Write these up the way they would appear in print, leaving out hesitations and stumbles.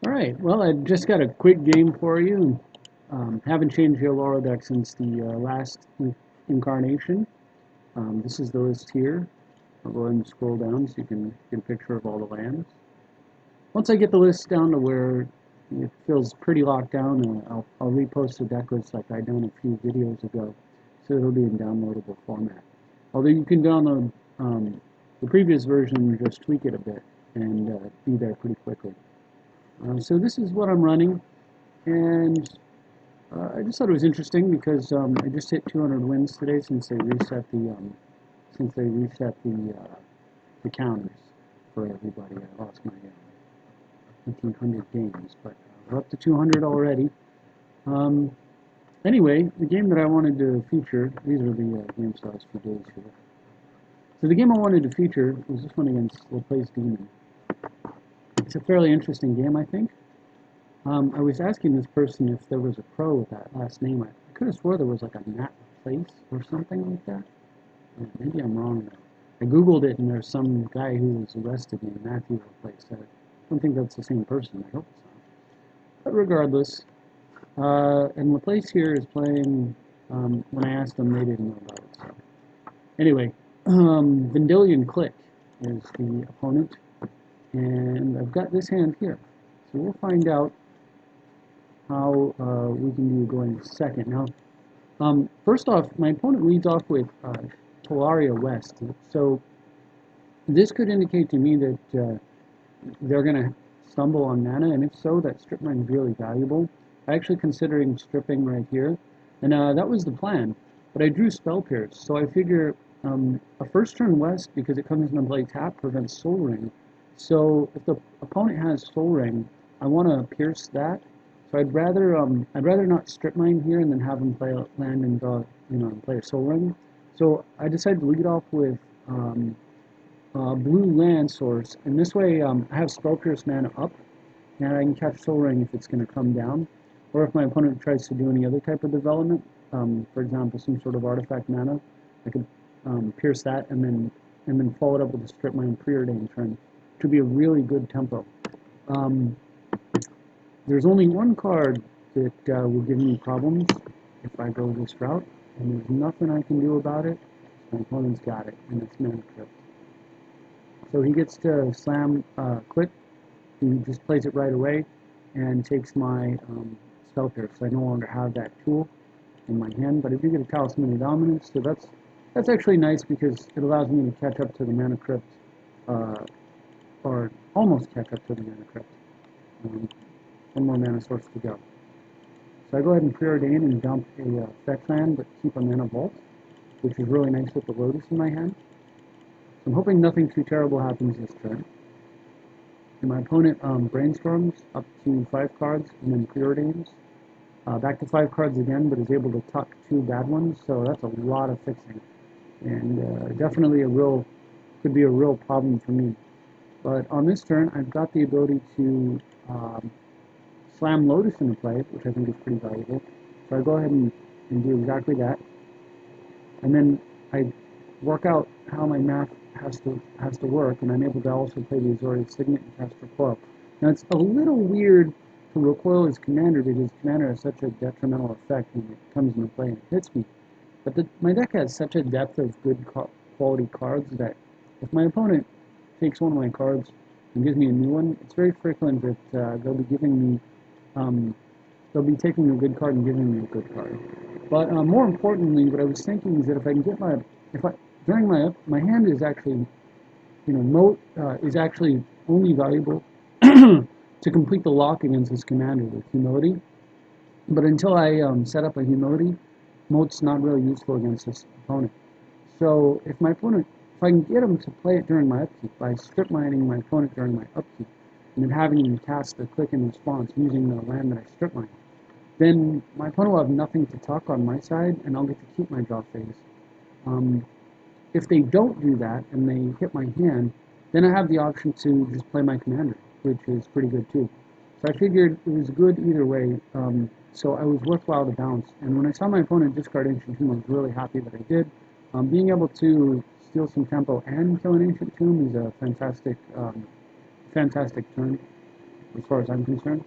Alright, well, I just got a quick game for you. Haven't changed the Oloro deck since the last incarnation. This is the list here. I'll go ahead and scroll down so you can get a picture of all the lands. Once I get the list down to where it feels pretty locked down, I'll repost the deck list like I done a few videos ago, so it'll be in downloadable format. Although you can download the previous version and just tweak it a bit and be there pretty quickly. So this is what I'm running, and I just thought it was interesting because I just hit 200 wins today since they reset the counters for everybody. I lost my 1,500 games, but we're up to 200 already. Anyway, the game that I wanted to feature, these are the game styles for days here. So the game I wanted to feature was this one against Laplace Demon. It's a fairly interesting game, I think. I was asking this person if there was a pro with that last name. I could have swore there was like a Nat Place or something like that. Maybe I'm wrong though. I googled it and there's some guy who was arrested named Matthew Place. I don't think that's the same person. I hope it's not. But regardless, and Laplace here is playing. When I asked them, they didn't know about it. So anyway, Vendillion Clique is the opponent, and I've got this hand here. So we'll find out how we can do going second. Now, first off, my opponent leads off with Talaria West. So this could indicate to me that they're going to stumble on mana, and if so, that strip mine is really valuable. I'm actually considering stripping right here, and that was the plan. But I drew Spell Pierce, so I figure a first turn West, because it comes into play tap, prevents Soul Ring. So if the opponent has Soul Ring, I want to pierce that. So I'd rather not strip mine here and then have him play a land and draw, and play a Soul Ring. So I decided to lead off with blue land source, and this way I have Spell Pierce mana up, and I can catch Soul Ring if it's going to come down, or if my opponent tries to do any other type of development, for example, some sort of artifact mana, I could pierce that and then follow it up with a strip mine preordained turn, which would be a really good tempo. There's only one card that will give me problems if I go this route, and there's nothing I can do about it. My opponent's got it, and it's Mana Crypt. So he gets to slam Clique. He just plays it right away and takes my Spell Pierce. So I no longer have that tool in my hand, but I do get a Talisman of Dominance, so that's actually nice because it allows me to catch up to the Mana Crypt, or almost catch up to the Mana Crypt. One more mana source to go. So I go ahead and preordain and dump a fetch land, but keep a mana vault, which is really nice with the Lotus in my hand. So I'm hoping nothing too terrible happens this turn. And my opponent brainstorms up to 5 cards and then preordains. Back to 5 cards again, but is able to tuck 2 bad ones, so that's a lot of fixing. And definitely could be a real problem for me. But on this turn, I've got the ability to slam Lotus into play, which I think is pretty valuable. So I go ahead and do exactly that. And then I work out how my math has to work, and I'm able to also play the Azorius Signet and cast Recoil. Now it's a little weird to recoil as Commander because Commander has such a detrimental effect when it comes into play and it hits me. But my deck has such a depth of good quality cards that if my opponent takes one of my cards and gives me a new one, it's very frequent that they'll be giving me, they'll be taking a good card and giving me a good card. But more importantly, what I was thinking is that if I can get during my hand is actually, Moat is actually only valuable to complete the lock against this commander with Humility. But until I set up a Humility, Moat's not really useful against this opponent. So if I can get him to play it during my upkeep by strip mining my opponent during my upkeep, and then having him cast the Clique in response using the land that I strip mine, then my opponent will have nothing to tuck on my side, and I'll get to keep my draw phase. If they don't do that, and they hit my hand, then I have the option to just play my commander, which is pretty good too. So I figured it was good either way, so I was worthwhile to bounce. And when I saw my opponent discard Ancient Tomb, I was really happy that I did. Being able to steal some tempo and kill an Ancient Tomb is a fantastic turn. as far as I'm concerned.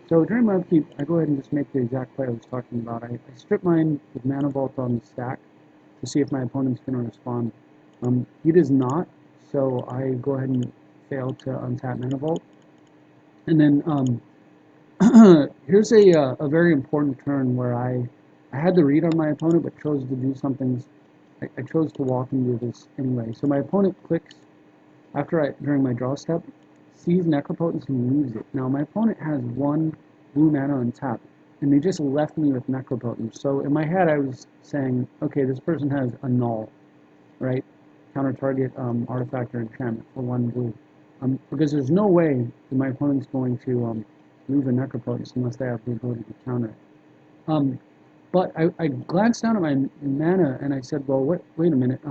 So during my upkeep, I go ahead and just make the exact play I was talking about. I strip mine with Mana Vault on the stack to see if my opponent's going to respond. He does not, so I go ahead and fail to untap Mana Vault. And then here's a very important turn where I had the read on my opponent, but chose to do something. I chose to walk and do this anyway. So my opponent clicks during my draw step, sees Necropotence and leaves it. Now my opponent has 1 blue mana on tap, and they just left me with Necropotence. So in my head I was saying, okay, this person has a null, right? Counter target artifact or enchantment for 1 blue. Because there's no way that my opponent's going to leave a Necropotence unless they have the ability to counter it. But I glanced down at my mana and I said, well, wait a minute.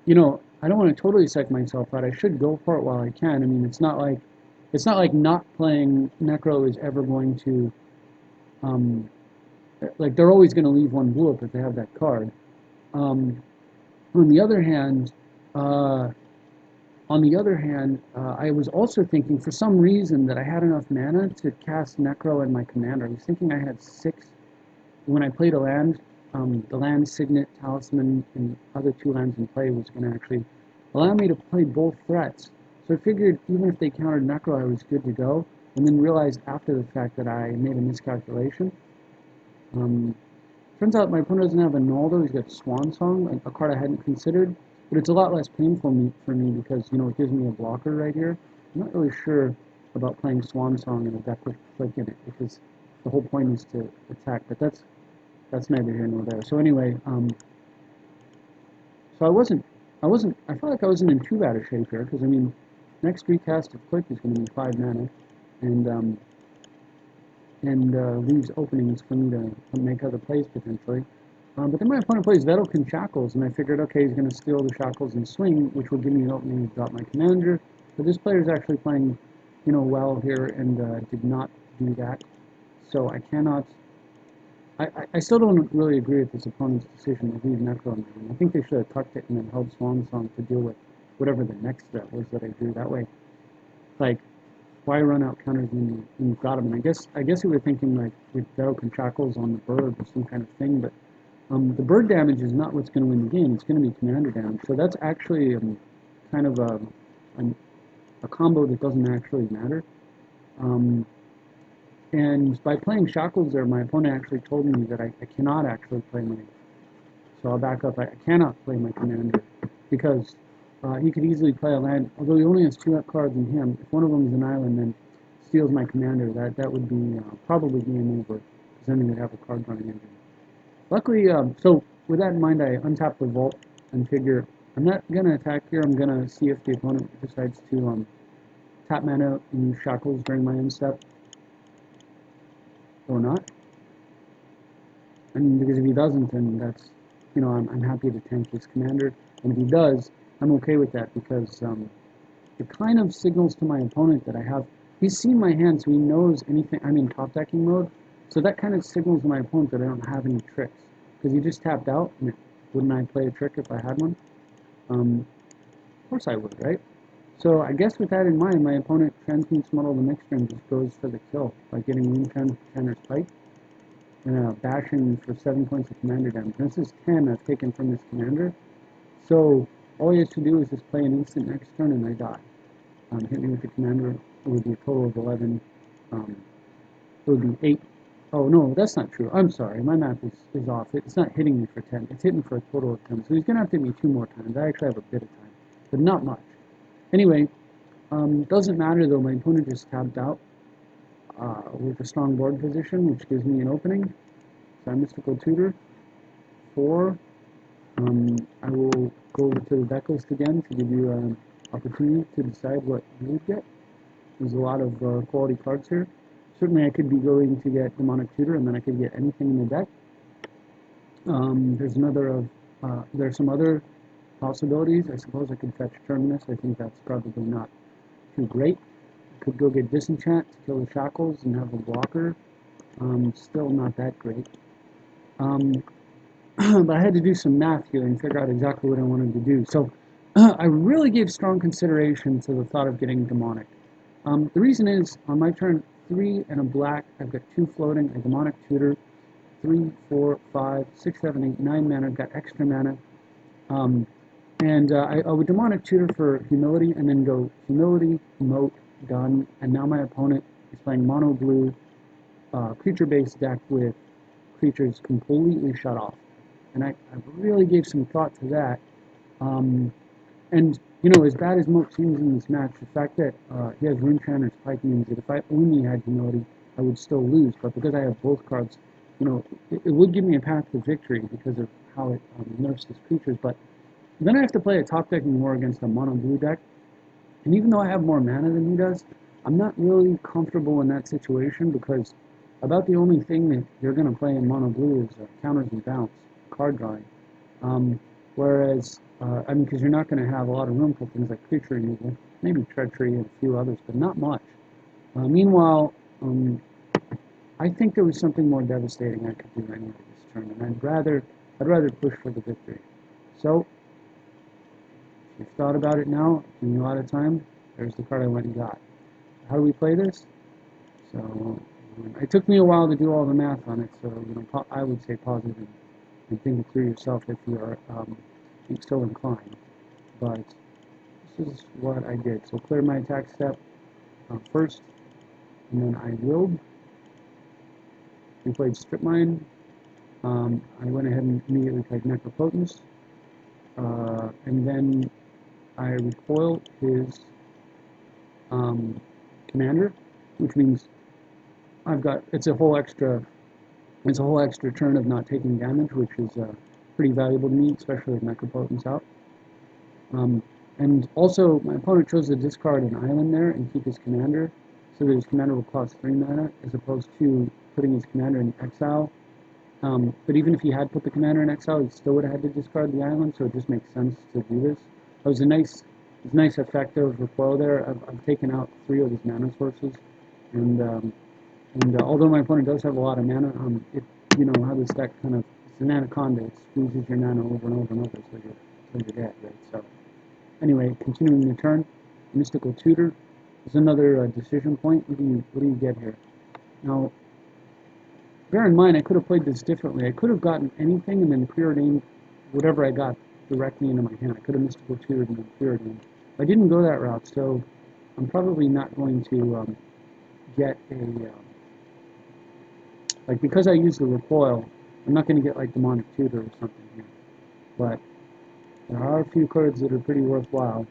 You know, I don't want to totally psych myself out. I should go for it while I can. I mean, it's not like not playing Necro is ever going to, like they're always going to leave 1 blue up if they have that card. On the other hand, I was also thinking for some reason that I had enough mana to cast Necro and my commander. I was thinking I had 6 when I played a land. The land, Signet, Talisman, and other 2 lands in play was going to actually allow me to play both threats. So I figured even if they countered Necro, I was good to go, and then realized after the fact that I made a miscalculation. Turns out my opponent doesn't have a null though. He's got Swan Song, a card I hadn't considered, but it's a lot less painful for me because, you know, it gives me a blocker right here. I'm not really sure about playing Swan Song in a deck with Clique in it because the whole point is to attack, but that's neither here nor there. So anyway, so I felt like I wasn't in too bad a shape here, because I mean, next recast of Clique is going to be 5 mana, and leaves openings for me to make other plays potentially. But then my opponent plays Vendillion Shackles, and I figured, okay, he's going to steal the Shackles and swing, which will give me an opening to drop my commander. But this player is actually playing, you know, well here, and did not do that. So I cannot. I still don't really agree with this opponent's decision to leave Necro on the game. I think they should have tucked it and then held Swan Song to deal with whatever the next threat was that I drew. That way, like, why run out counters when you've got them? And I guess we were thinking like with Vendillion Shackles on the bird or some kind of thing, but the bird damage is not what's going to win the game. It's going to be commander damage. So that's actually kind of a combo that doesn't actually matter. And by playing Shackles there, my opponent actually told me that I cannot actually play my, so I'll back up, I cannot play my commander, because he could easily play a land, although he only has 2 cards in him. If one of them is an island, then steals my commander, that would be probably game over, because then he would have a card running engine. Luckily, so with that in mind, I untap the vault and figure I'm not going to attack here. I'm going to see if the opponent decides to tap mana and use Shackles during my end step or not. And because if he doesn't, then that's, you know, I'm happy to tank his commander. And if he does, I'm okay with that, because it kind of signals to my opponent that he's seen my hand, so he knows anything. I'm in top decking mode, so that kind of signals to my opponent that I don't have any tricks, because he just tapped out. And wouldn't I play a trick if I had one? Of course I would, right? So I guess with that in mind, my opponent transmutes Muddle the Mixture and just goes for the kill by getting Moon Channer's Pike and bashing for 7 points of commander damage. This is 10 I've taken from this commander. So all he has to do is just play an instant next turn and I die. Hit me with the commander, it would be a total of 11. It would be 8. Oh no, that's not true. I'm sorry, my math is off. It's not hitting me for 10. It's hitting for a total of 10. So he's going to have to hit me 2 more times. I actually have a bit of time, but not much. Anyway, doesn't matter though, my opponent just tapped out with a strong board position, which gives me an opening. So I Mystical Tutor. 4. I will go over to the deck list again to give you an opportunity to decide what you would get. There's a lot of quality cards here. Certainly I could be going to get Demonic Tutor, and then I could get anything in the deck. There's some other possibilities. I suppose I could fetch Terminus. I think that's probably not too great. I could go get Disenchant to kill the Shackles and have a blocker. Still not that great. But I had to do some math here and figure out exactly what I wanted to do. So I really gave strong consideration to the thought of getting Demonic. The reason is, on my turn, 3 and a black, I've got 2 floating, a demonic tutor, 3, 4, 5, 6, 7, 8, 9 mana, I've got extra mana. I would demonic tutor for humility and then go humility, moat, done, and now my opponent is playing mono blue creature-based deck with creatures completely shut off. And I really gave some thought to that. And, you know, as bad as Moat seems in this match, the fact that he has Runechanter's Pike means that if I only had humility, I would still lose. But because I have both cards, you know, it would give me a path to victory because of how it nerfs his creatures. But then I have to play a top decking war against a mono blue deck. And even though I have more mana than he does, I'm not really comfortable in that situation because about the only thing that you're going to play in mono blue is counters and bounce, card drawing. Whereas, I mean, because you're not going to have a lot of room for things like creature removal, maybe treachery and a few others, but not much. Meanwhile, I think there was something more devastating I could do anyway this turn, and I'd rather push for the victory. So, if you've thought about it now, in a lot of time, there's the card I went and got. How do we play this? So, it took me a while to do all the math on it, so, you know, I would say pause it and think it through yourself if you are so inclined. But this is what I did. So clear my attack step first, and then I willed. We played Strip Mine. I went ahead and immediately played Necropotence. And then I recoiled his commander, which means I've got it's a whole extra turn of not taking damage, which is pretty valuable to me, especially with Necropotence out. And also, my opponent chose to discard an island there and keep his commander, so that his commander will cost 3 mana, as opposed to putting his commander in exile. But even if he had put the commander in exile, he still would have had to discard the island, so it just makes sense to do this. It was a nice effect of recoil there. I've taken out 3 of his mana sources, and although my opponent does have a lot of mana, you know how this deck kind of, it's an anaconda, it squeezes your mana over and over and over, so you're dead, right? So anyway, continuing the turn, Mystical Tutor is another decision point. What do you get here? Now, bear in mind, I could have played this differently. I could have gotten anything and then preordained whatever I got directly into my hand. I could have Mystical Tutored and then preordained. I didn't go that route, so I'm probably not going to get a like, because I use the recoil, I'm not going to get like Demonic Tutor or something here. But there are a few cards that are pretty worthwhile.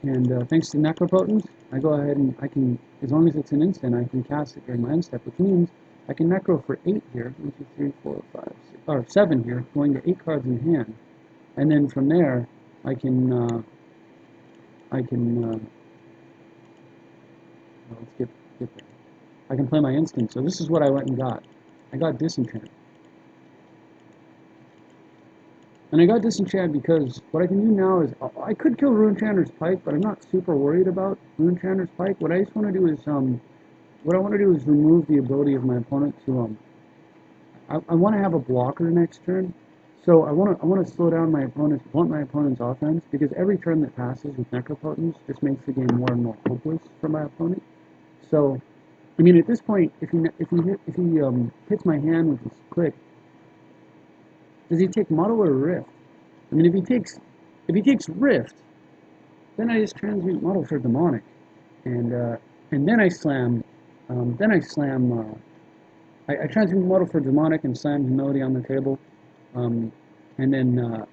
And thanks to Necropotence, I go ahead and I can, as long as it's an instant, I can cast it during my end step, which means I can Necro for 8 here. 1, 2, 3, 4, 5, 6, or 7 here, going to 8 cards in hand. And then from there, I can let's get there. I can play my instant. So this is what I went and got. I got Disenchant. And I got Disenchant because what I can do now is, I could kill Runechanter's Pike, but I'm not super worried about Runechanter's Pike. What I just want to do is, what I want to do is remove the ability of my opponent to, I want to have a blocker next turn. So I want to slow down my opponent's offense, because every turn that passes with Necropotence just makes the game more and more hopeless for my opponent. So, I mean, at this point, if he hits my hand with his click, does he take Muddle or Rift? I mean, if he takes Rift, then I just transmute Muddle for Demonic, and then I slam, I transmute Muddle for Demonic and slam Humility on the table, and then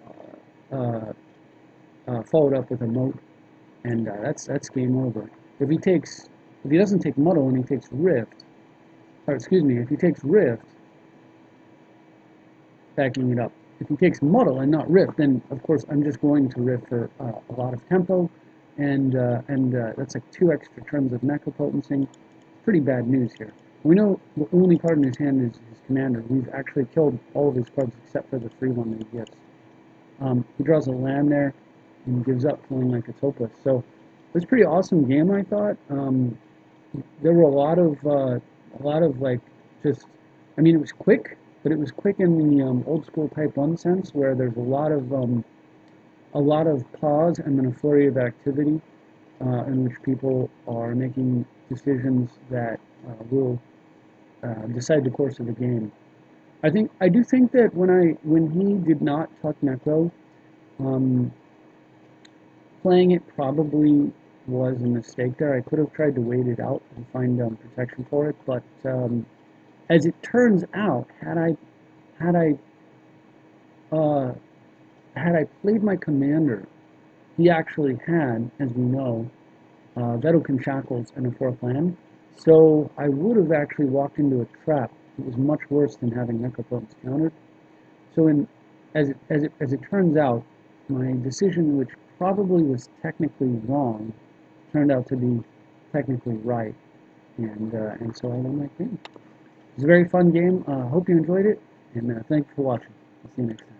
followed up with a Moat, and that's game over. If he doesn't take Muddle and he takes Rift, or excuse me, if he takes Rift, backing it up. If he takes Muddle and not Rift, then of course I'm just going to Rift for a lot of tempo, and that's like 2 extra turns of Necropotencing. Pretty bad news here. We know the only card in his hand is his commander. We've actually killed all of his cards except for the free one that he gets. He draws a land there and gives up, feeling like it's hopeless. So it was a pretty awesome game, I thought. There were a lot of like, just, I mean, it was quick, but it was quick in the old school Type 1 sense, where there's a lot of pause and then a flurry of activity. in which people are making decisions that will decide the course of the game. I do think that when he did not tuck Necro, um, playing it probably was a mistake there. I could have tried to wait it out and find protection for it, but as it turns out, had I uh, had I played my commander, he actually had, as we know, Vedokin Shackles and a fourth land. So I would have actually walked into a trap. It was much worse than having Necropotence countered. So as it turns out, my decision, which probably was technically wrong, turned out to be technically right, and so I won that game. It was a very fun game. Hope you enjoyed it, and thanks for watching. I'll see you next time.